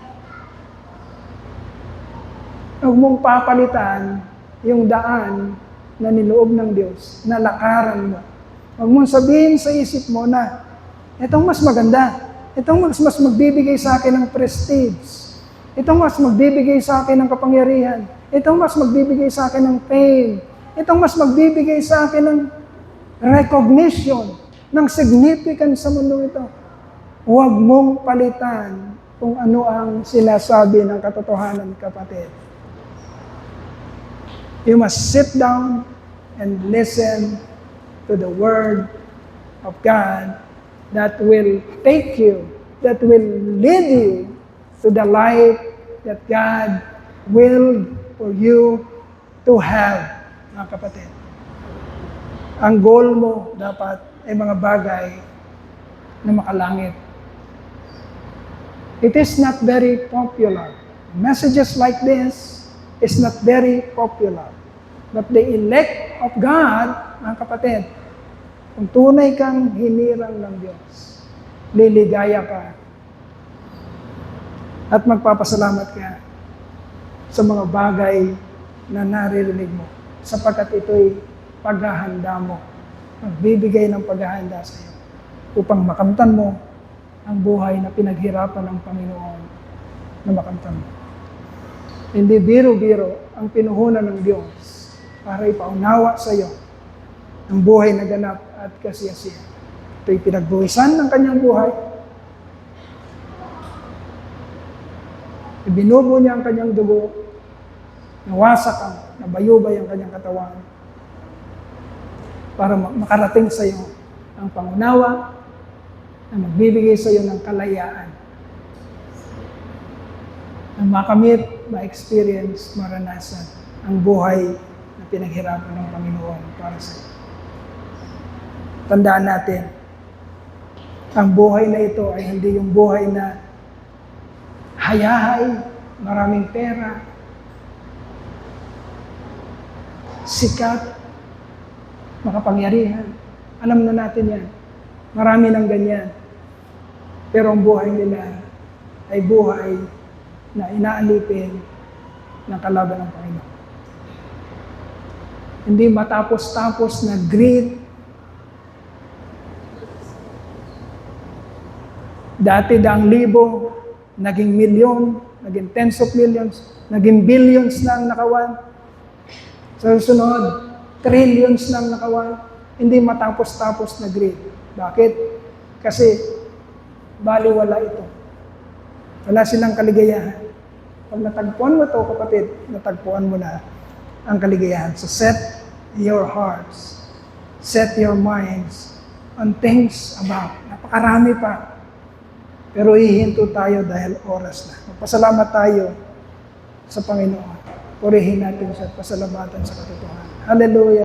Huwag mong papalitan yung daan na niloob ng Diyos, na lakaran mo. Huwag mong sabihin sa isip mo na, itong mas maganda, itong mas magbibigay sa akin ng prestige, itong mas magbibigay sa akin ng kapangyarihan, itong mas magbibigay sa akin ng fame, itong mas magbibigay sa akin ng recognition, ng significance sa mundo ito. Huwag mong palitan kung ano ang sinasabi ng katotohanan, kapatid. You must sit down and listen to the Word of God that will take you, that will lead you to the life that God willed for you to have, mga kapatid. Ang goal mo dapat ay mga bagay na makalangit. It is not very popular. Messages like this is not very popular. But the elect of God, mga kapatid, kung tunay kang hinirang ng Diyos, liligaya ka at magpapasalamat ka sa mga bagay na naririnig mo, sapagkat ito'y paghahanda mo, magbibigay ng paghahanda sa iyo upang makamtan mo ang buhay na pinaghirapan ng Panginoon na makamtan mo. Hindi biro-biro ang pinuhunan ng Diyos para ipaunawa sa iyo ang buhay na ganap at kasiyasiya. Ito'y pinagbuwisan ng kanyang buhay. Ibinubo niya ang kanyang dugo, nawasak ang, nabayubay ang kanyang katawan para makarating sa iyo ang pangunawa na magbibigay sa iyo ng kalayaan. Na makamit, ma-experience, maranasan ang buhay na pinaghirapan ng Panginoon para sa iyo. Tandaan natin, ang buhay na ito ay hindi yung buhay na hayahay, maraming pera, sikat, makapangyarihan. Alam na natin yan. Marami ng ganyan. Pero ang buhay nila ay buhay na inaalipin ng kalaban ng Panginoon. Hindi matapos-tapos na greed. Dati daang libo, naging milyon, naging tens of millions, naging billions na ang nakawan. Sa susunod, trillions na ang nakawan. Hindi matapos-tapos na greed. Bakit? Kasi baliwala ito. Wala silang kaligayahan. Pag natagpuan mo ito, kapatid, natagpuan mo na ang kaligayahan. So set your hearts, set your minds on things above. Napakarami pa. Pero hihinto tayo dahil oras na. Magpasalamat tayo sa Panginoon. Purihin natin siya at pasalamatan sa katotohanan. Hallelujah!